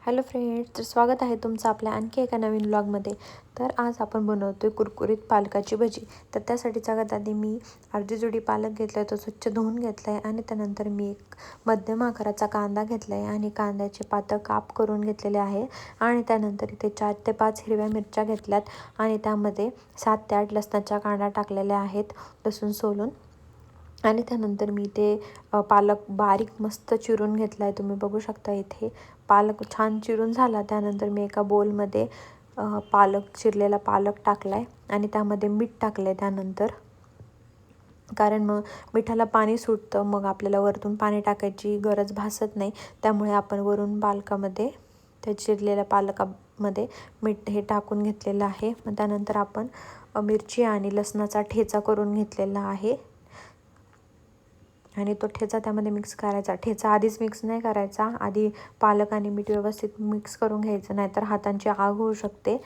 Hello friends, तर स्वागत आहे तुमचं आपल्या आणखी एका नवीन व्लॉगमध्ये. तर आज आपण बनवतो आहे कुरकुरीत पालकाची भजी. तर त्यासाठी सगळ्यात आधी मी अर्धी जुडी पालक घेतला आहे, तो स्वच्छ धुवून घेतला आहे. आणि त्यानंतर मी एक मध्यम आकाराचा कांदा घेतला आहे आणि कांद्याचे पातळ काप करून घेतलेले आहे. आणि त्यानंतर इथे 4 ते 5 हिरव्या मिरच्या घेतल्यात आणि त्यामध्ये 7 ते 8 लसणाच्या कांड्या टाकलेल्या आहेत, लसूण सोलून. आणि त्यानंतर मी ते पालक बारीक मस्त चिरून घेतला आहे. तुम्ही बघू शकता इथे पालक छान चिरून झाला. त्यानंतर मी एका बोलमध्ये चिरलेला पालक टाकला आहे आणि त्यामध्ये मीठ टाकलं आहे त्यानंतर, कारण मग मिठाला पाणी सुटतं, मग आपल्याला वरतून पाणी टाकायची गरज भासत नाही. त्यामुळे आपण वरून पालकामध्ये त्या चिरलेल्या पालकामध्ये मीठ हे टाकून घेतलेलं आहे. मग त्यानंतर आपण मिरची आणि लसणाचा ठेचा करून घेतलेला आहे आणि तो ठेचा त्यामध्ये मिक्स करायचा. ठेचा आधीच मिक्स नाही करायचा, आधी पालक आणि मीठ व्यवस्थित मिक्स करून घ्यायचं, नाहीतर हातांची आग होऊ शकते.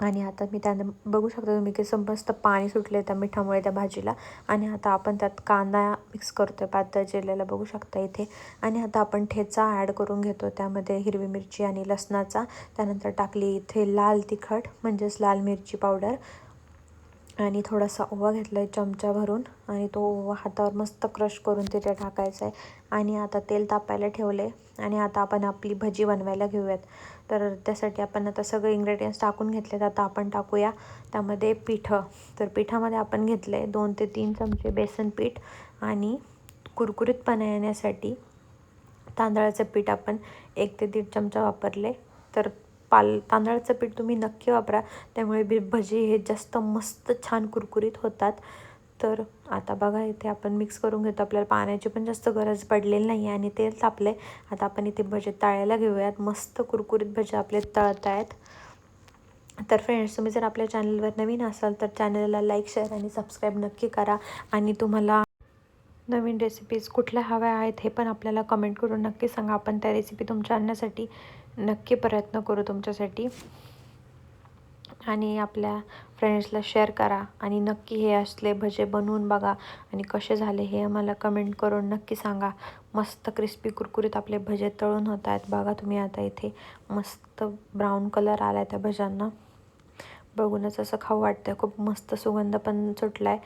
आणि आता मी त्यानं बघू शकता तुम्ही की मस्त पाणी सुटले त्या मिठामुळे त्या भाजीला. आणि आता आपण त्यात कांदा मिक्स करतो आहे पातळ चिरलेला, बघू शकता इथे. आणि आता आपण ठेचा ॲड करून घेतो त्यामध्ये, हिरवी मिरची आणि लसणाचा. त्यानंतर टाकली इथे लाल तिखट म्हणजेच लाल मिरची पावडर आणि थोडासा ओवा घेतला आहे चमचा भरून, आणि तो ओवा हातावर मस्त क्रश करून तिथे टाकायचा आहे. आणि आता तेल तापायला ठेवले आणि आता आपण आपली भजी बनवायला घेऊयात. तर त्यासाठी आपण आता सगळे इंग्रेडियंट्स टाकून घेतलेत. आता आपण टाकूया त्यामध्ये पिठं. तर पिठामध्ये आपण घेतले 2 ते 3 चमचे बेसन पीठ आणि कुरकुरीतपणा येण्यासाठी तांदळाचं पीठ आपण 1 ते 1.5 चमचा वापरले. तर तांदळाचं पीठ तुम्ही नक्की वापरा, त्यामुळे भजी हे जास्त मस्त छान कुरकुरीत होतात. तर आता बघा इथे आपण मिक्स करून घेतो, आपल्याला पाण्याची पण जास्त गरज पडलेली नाही आणि तेल तापले. आता आपण इथे भजे तळायला घेऊयात. मस्त कुरकुरीत भजे आपले तळत आहेत. तर फ्रेंड्स, तुम्ही जर आपल्या चॅनलवर नवीन असाल तर चॅनलला लाईक, शेअर आणि सबस्क्राईब नक्की करा. आणि तुम्हाला नवीन रेसिपीज कुठल्या हव्या आहेत हे पण आपल्याला कमेंट करून नक्की सांगा. आपण त्या रेसिपी तुमच्या आणण्यासाठी नक्की प्रयत्न करू तुमच्यासाठी. आणि आपल्या फ्रेंड्सला शेअर करा आणि नक्की हे असले भजे बनवून बघा आणि कसे झाले हे आम्हाला कमेंट करून नक्की सांगा. मस्त क्रिस्पी कुरकुरीत आपले भजे तळून होत आहेत. बघा तुम्ही आता इथे मस्त ब्राऊन कलर आला आहे त्या भज्यांना, बघूनच असं खाऊ वाटतं. खूप मस्त सुगंध पण सुटला आहे,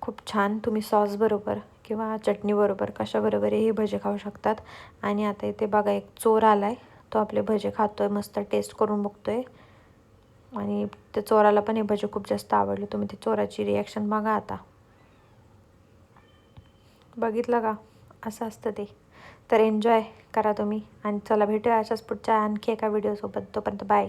खूप छान. तुम्ही सॉसबरोबर किंवा चटणीबरोबर कशाबरोबरही हे भजे खाऊ शकतात. आणि आता इथे बघा एक चोर आला आहे, तो आपले भजे खातो आहे, मस्त टेस्ट करून बघतो आहे. आणि त्या चोराला पण हे भजे खूप जास्त आवडले. तुम्ही ते चोराची रिॲक्शन बघा आता. बघितलं का, असं असतं ते. तर एन्जॉय करा तुम्ही आणि चला भेटूया अशाच पुढच्या आणखी एका व्हिडिओसोबत. तोपर्यंत बाय.